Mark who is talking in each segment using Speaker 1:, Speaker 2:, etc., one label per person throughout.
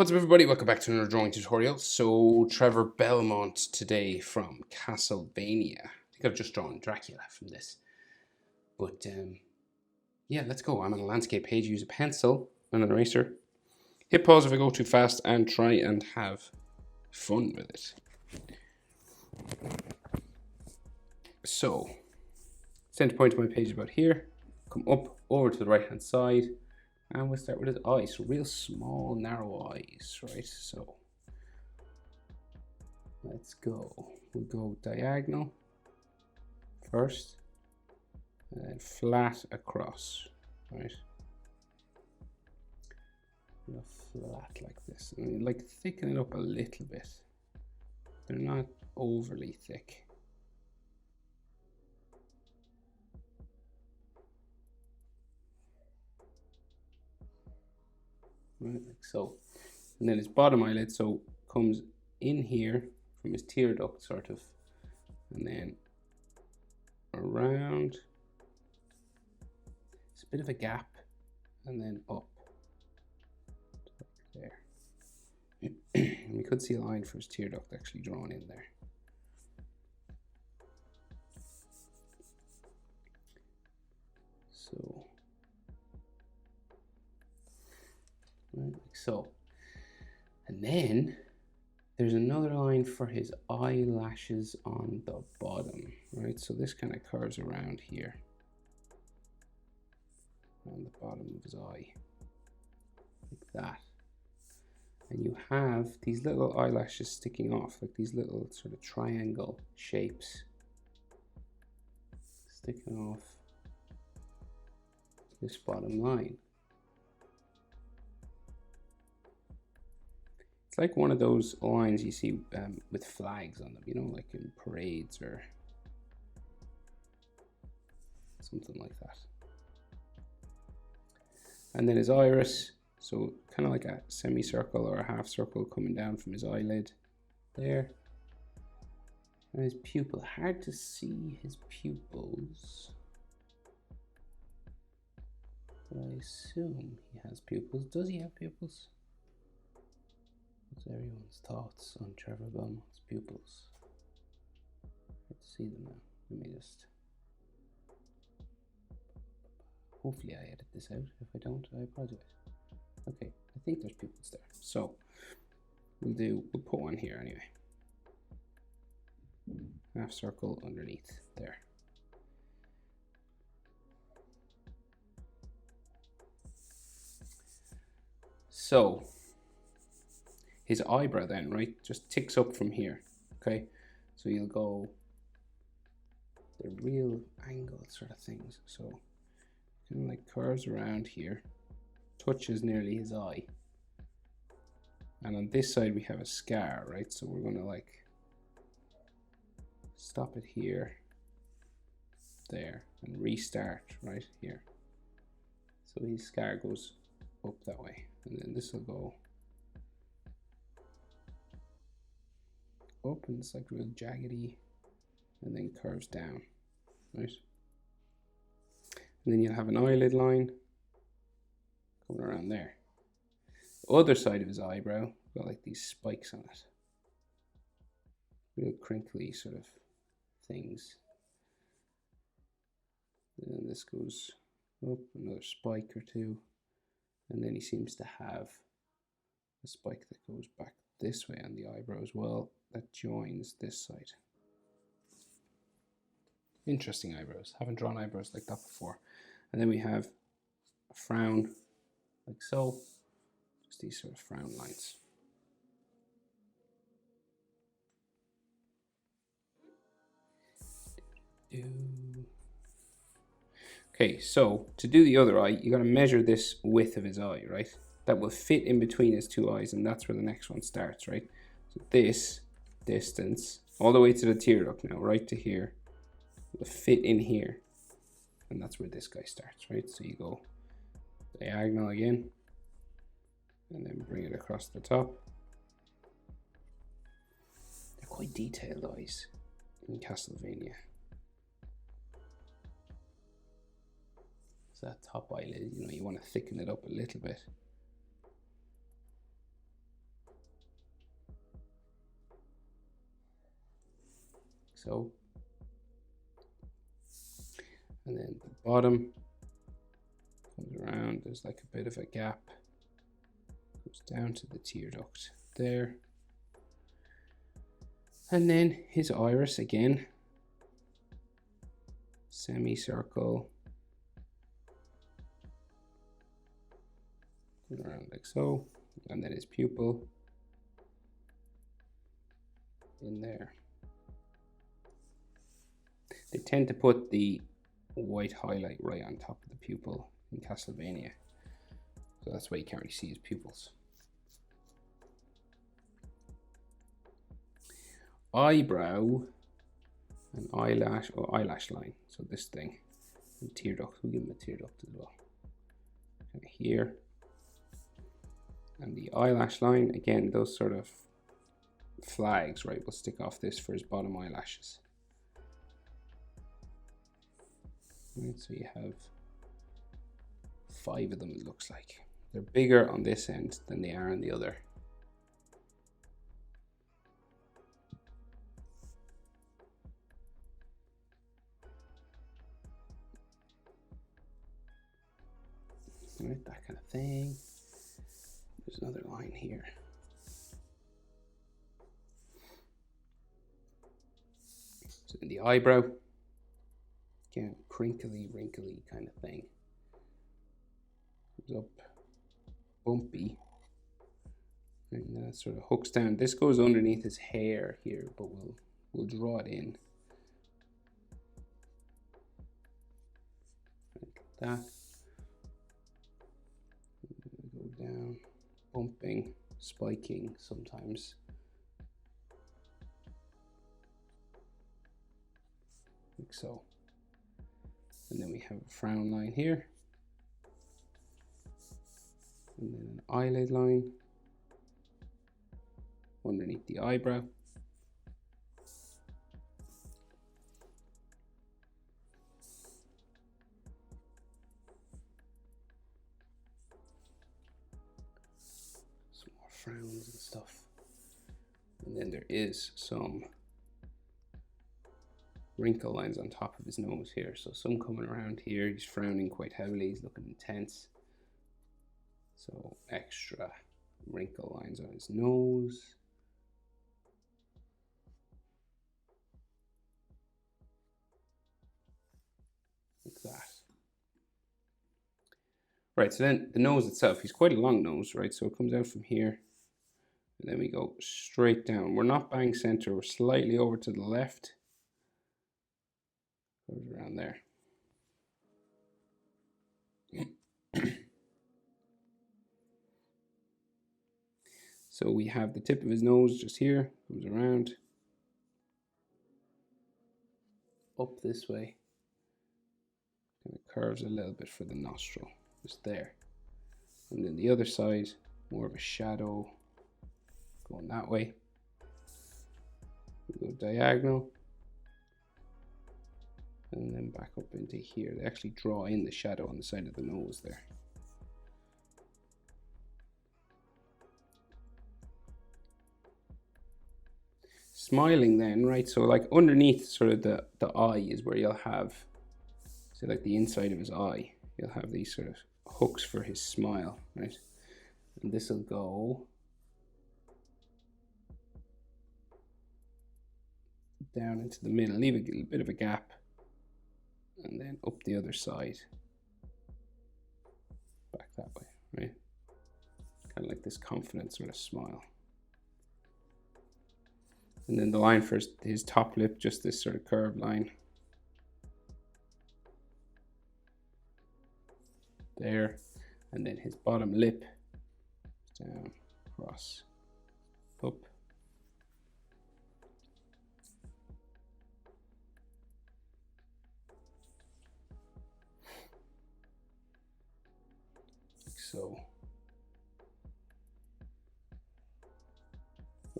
Speaker 1: What's up, everybody? Welcome back to another drawing tutorial. So, Trevor Belmont today from Castlevania. I think I've just drawn Dracula from this. But, yeah, let's go. I'm on a landscape page. Use a pencil and an eraser. Hit pause if I go too fast and try and have fun with it. So, center point of my page is about here. Come up over to the right hand side. And we'll start with his eyes. So real small, narrow eyes, right? So let's go. We'll go diagonal first, and then flat across, right? Flat like this. And like thicken it up a little bit. They're not overly thick. Right, like so. And then his bottom eyelid, so comes in here from his tear duct, sort of, and then around. It's a bit of a gap, and then up. There. And we could see a line for his tear duct actually drawn in there. So. Right, like so. And then there's another line for his eyelashes on the bottom, right? So this kind of curves around here on the bottom of his eye, like that. And you have these little eyelashes sticking off, like these little sort of triangle shapes sticking off this bottom line. It's like one of those lines you see with flags on them, you know, like in parades or something like that. And then his iris, so kind of like a semicircle or a half circle coming down from his eyelid there. And his pupil, hard to see his pupils, but I assume he has pupils. Does he have pupils? What's everyone's thoughts on Trevor Belmont's pupils? Let's see them now. Let me just. Hopefully, I edit this out. If I don't, I apologize. Okay, I think there's pupils there. So we'll put one here anyway. Half circle underneath there. So his eyebrow then, right, just ticks up from here, okay? So you'll go the real angle sort of things. So kind of like curves around here, touches nearly his eye. And on this side we have a scar, right? So we're gonna like stop it here, there, and restart right here. So his scar goes up that way, and then this will go up, and it's like real jaggedy, and then curves down, right? And then you'll have an eyelid line coming around there. The other side of his eyebrow got like these spikes on it, real crinkly sort of things. And then this goes up, another spike or two, and then he seems to have a spike that goes back this way on the eyebrow as well, that joins this side. Interesting eyebrows. Haven't drawn eyebrows like that before. And then we have a frown, like so. Just these sort of frown lines. Okay, so to do the other eye, you got to measure this width of his eye, right? That will fit in between his two eyes, and that's where the next one starts, right? So this distance, all the way to the tear duct now, right to here, will fit in here, and that's where this guy starts, right? So you go diagonal again, and then bring it across the top. They're quite detailed eyes in Castlevania. So that top eyelid, you know, you want to thicken it up a little bit. so. And then the bottom comes around, there's like a bit of a gap, goes down to the tear duct there. And then his iris again, semicircle, around like so, and then his pupil in there. They tend to put the white highlight right on top of the pupil in Castlevania, so that's why you can't really see his pupils. Eyebrow and eyelash, or eyelash line, so this thing, and tear duct, we'll give him a tear duct as well. And here, and the eyelash line, again, those sort of flags, right, we'll stick off this for his bottom eyelashes. Right, so you have 5 of them, it looks like. They're bigger on this end than they are on the other. Right, that kind of thing. There's another line here. So in the eyebrow, again, crinkly, wrinkly kind of thing. Comes up, bumpy, and then it sort of hooks down. This goes underneath his hair here, but we'll draw it in. Like that. Go down, bumping, spiking sometimes. Like so. And then we have a frown line here. And then an eyelid line underneath the eyebrow. Some more frowns and stuff. And then there is some wrinkle lines on top of his nose here. So some coming around here. He's frowning quite heavily. He's looking intense. So extra wrinkle lines on his nose. Like that. Right, so then the nose itself, he's quite a long nose, right? So it comes out from here. And then we go straight down. We're not bang center, we're slightly over to the left. Goes around there. So we have the tip of his nose just here, comes around, up this way, and it curves a little bit for the nostril, just there. And then the other side, more of a shadow, going that way. We go diagonal, and then back up into here. They actually draw in the shadow on the side of the nose there. Smiling then, right? So like underneath sort of the eye is where you'll have, so like the inside of his eye, you'll have these sort of hooks for his smile, right? And this will go down into the middle, leave a little bit of a gap, and then up the other side, back that way, right? Kind of like this confident sort of smile. And then the line for his top lip, just this sort of curved line. There. And then his bottom lip, down, across, up. Like so.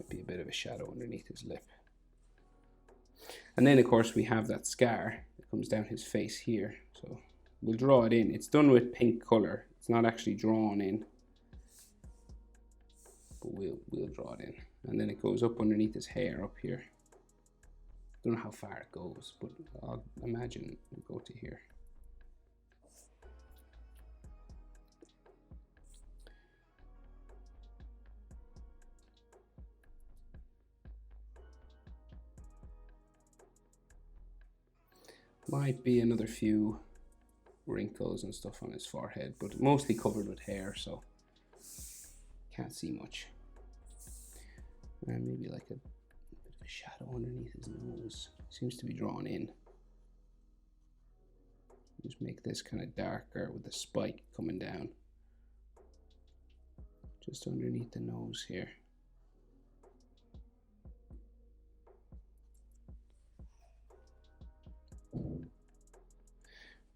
Speaker 1: Be a bit of a shadow underneath his lip. And then of course we have that scar that comes down his face here. So we'll draw it in. It's done with pink color. It's not actually drawn in, but we'll draw it in. And then it goes up underneath his hair up here. Don't know how far it goes, but I'll imagine we'll go to here. Might be another few wrinkles and stuff on his forehead, but mostly covered with hair, so can't see much. And maybe like a bit of a shadow underneath his nose. Seems to be drawn in. Just make this kind of darker with the spike coming down. Just underneath the nose here.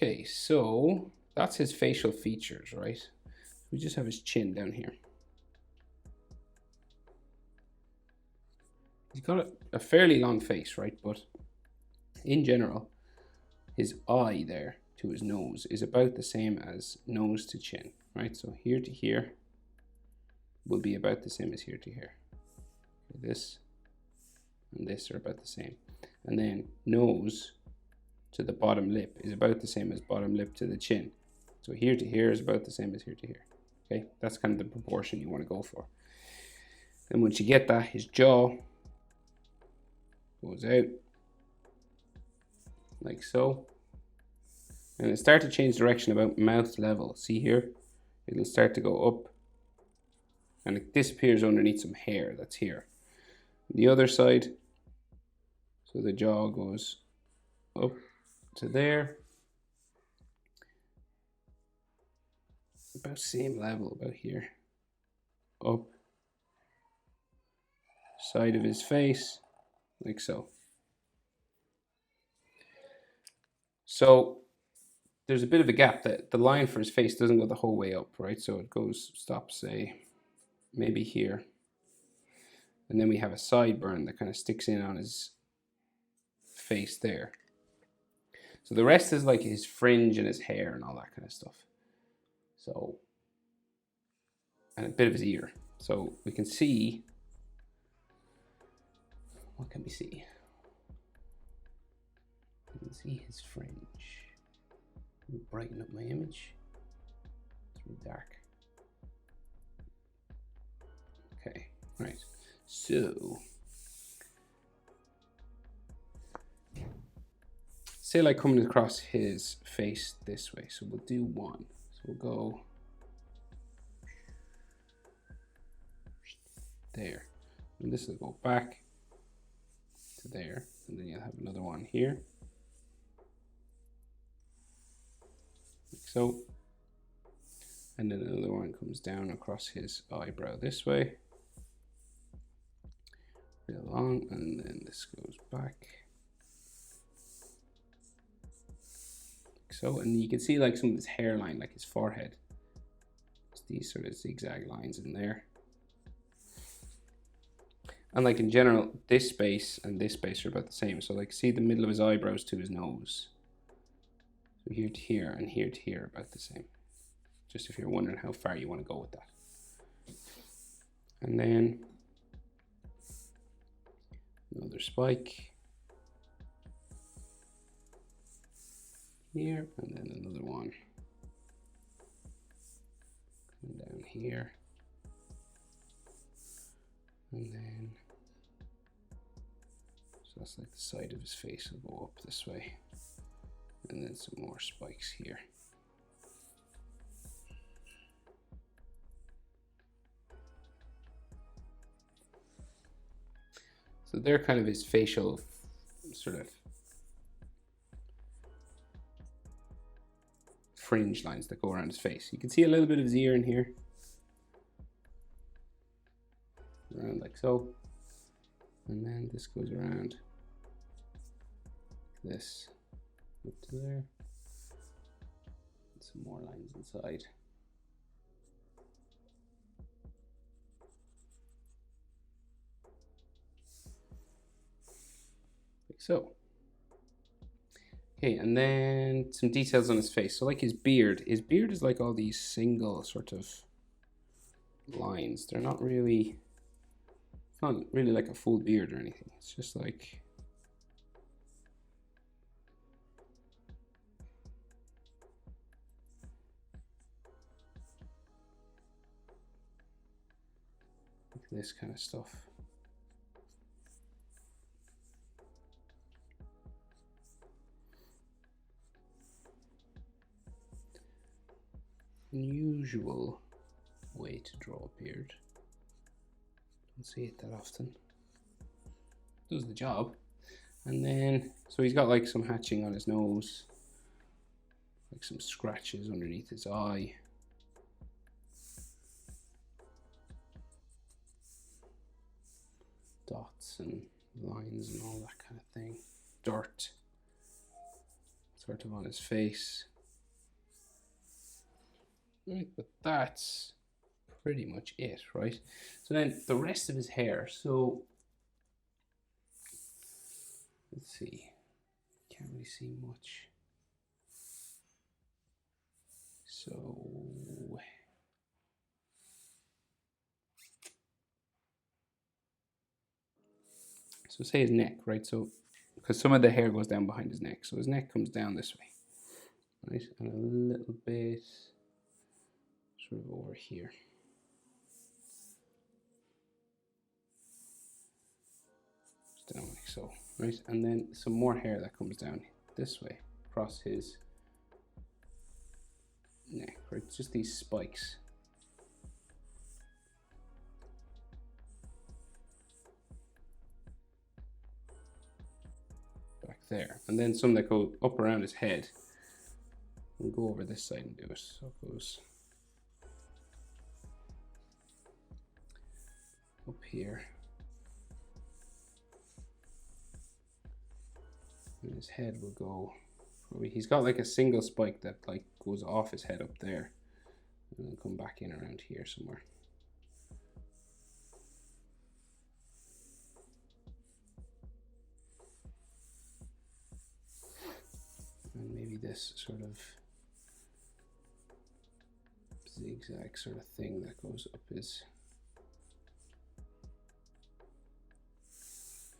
Speaker 1: Okay, so that's his facial features, right? We just have his chin down here. He's got a fairly long face, right? But in general, his eye there to his nose is about the same as nose to chin, right? So here to here will be about the same as here to here. Okay, this and this are about the same. And then nose to the bottom lip is about the same as bottom lip to the chin. So here to here is about the same as here to here. Okay, that's kind of the proportion you want to go for. Then once you get that, his jaw goes out like so. And it'll start to change direction about mouth level. See here? It'll start to go up and it disappears underneath some hair that's here. The other side, so the jaw goes up to there. About same level, about here. Up. Side of his face, like so. So there's a bit of a gap that the line for his face doesn't go the whole way up, right? So it goes, stops, say, maybe here. And then we have a sideburn that kind of sticks in on his face there. So the rest is like his fringe and his hair and all that kind of stuff. So, and a bit of his ear. So we can see, what can we see? We can see his fringe. Let me brighten up my image. It's really dark. Okay, right. So, say like coming across his face this way. So we'll do one. So we'll go there. And this will go back to there. And then you'll have another one here. Like so. And then another one comes down across his eyebrow this way. Along, and then this goes back. Like so, and you can see like some of his hairline, like his forehead. It's these sort of zigzag lines in there. And like in general, this space and this space are about the same. So like see the middle of his eyebrows to his nose. So here to here and here to here are about the same. Just if you're wondering how far you want to go with that. And then another spike here, and then another one coming down here, and then so that's like the side of his face will go up this way, and then some more spikes here. So they're kind of his facial sort of fringe lines that go around his face. You can see a little bit of his ear in here. Around like so. And then this goes around like this up to there. And some more lines inside. So, okay, and then some details on his face. So like his beard is like all these single sort of lines. They're not really, it's not really like a full beard or anything. It's just like like this kind of stuff. Unusual way to draw a beard. Don't see it that often. Does the job. And then, so he's got like some hatching on his nose, like some scratches underneath his eye. Dots and lines and all that kind of thing. Dirt sort of on his face. Right, but that's pretty much it, right? So then the rest of his hair, so let's see, can't really see much. So say his neck, right? So because some of the hair goes down behind his neck, so his neck comes down this way, right? And a little bit sort of over here. Just down like so, right? And then some more hair that comes down this way across his neck, right? It's just these spikes. Back there. And then some that go up around his head. We'll go over this side and do it. So it goes up here. And his head will go, he's got like a single spike that like goes off his head up there and then come back in around here somewhere. And maybe this sort of zigzag sort of thing that goes up his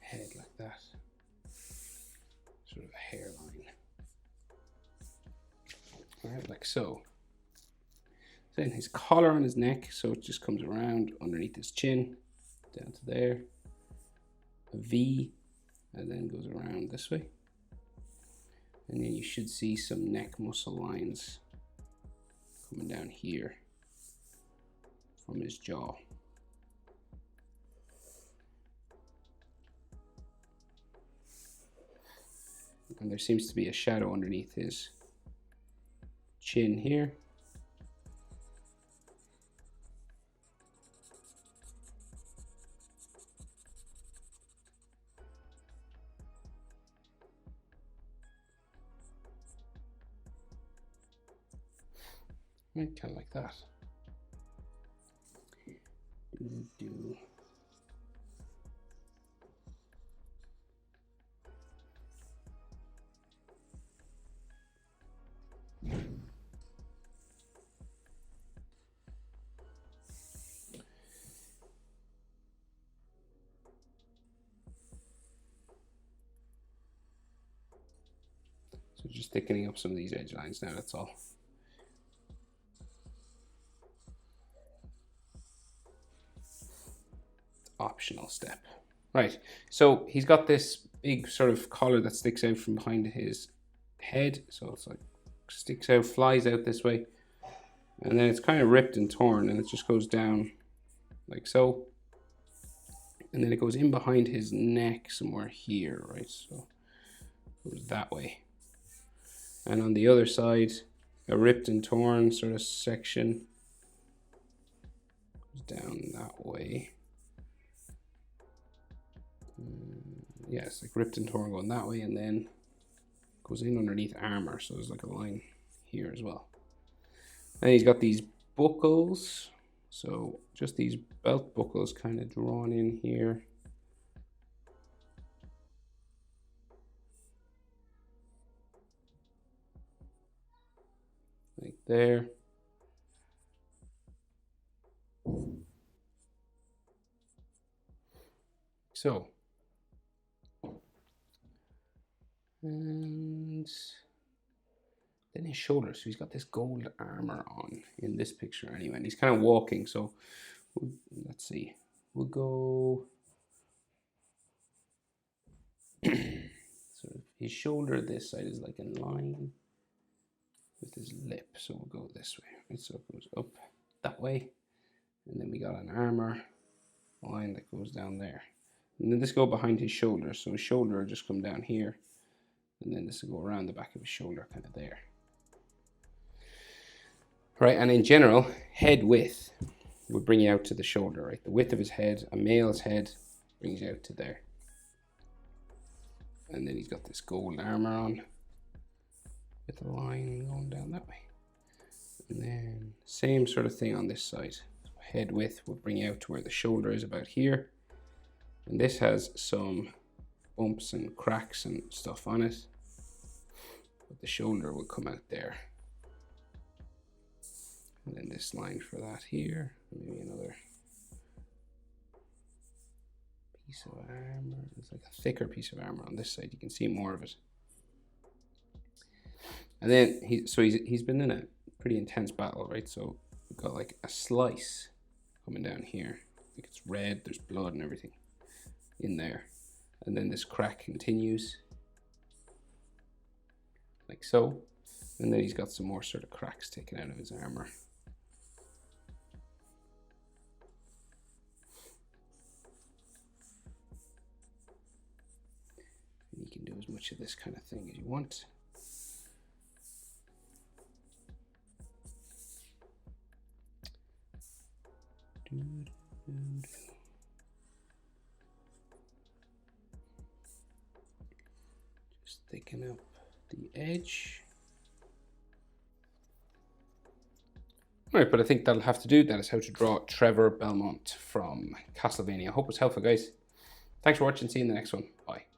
Speaker 1: head like that. Sort of a hairline. Alright, like so. Then his collar on his neck, so it just comes around underneath his chin, down to there. A V, and then goes around this way. And then you should see some neck muscle lines coming down here from his jaw. And there seems to be a shadow underneath his chin here. Right, kind of like that. Do. So just thickening up some of these edge lines now, that's all. Optional step. Right, so he's got this big sort of collar that sticks out from behind his head. So it's like sticks out, flies out this way. And then it's kind of ripped and torn and it just goes down like so. And then it goes in behind his neck somewhere here, right? So it goes that way. And on the other side, a ripped and torn sort of section goes down that way. Yeah, it's like ripped and torn going that way, and then goes in underneath armor, so there's like a line here as well. And he's got these buckles, so just these belt buckles kind of drawn in here. Like there. So, and then his shoulders. So he's got this gold armor on in this picture anyway, and he's kind of walking. So let's see. we'll go sort of his shoulder this side is like in line with his lip, so we'll go this way, right? So it goes up that way, and then we got an armor line that goes down there, and then this go behind his shoulder, so his shoulder will just come down here, and then this will go around the back of his shoulder, kind of there. Right, and in general, head width would bring you out to the shoulder, right? The width of his head, a male's head, brings you out to there. And then he's got this gold armor on with a line going down that way. And then same sort of thing on this side. Head width will bring you out to where the shoulder is, about here. And this has some bumps and cracks and stuff on it, but the shoulder will come out there. And then this line for that here, maybe another piece of armor. It's like a thicker piece of armor on this side. You can see more of it. And then he's been in a pretty intense battle, right? So we've got like a slice coming down here. Like it's red, there's blood and everything in there. And then this crack continues like so. And then he's got some more sort of cracks taken out of his armor. And you can do as much of this kind of thing as you want. Just thicken up the edge. All right, but I think that'll have to do. That is how to draw Trevor Belmont from Castlevania. I hope it's helpful, guys. Thanks for watching. See you in the next one. Bye.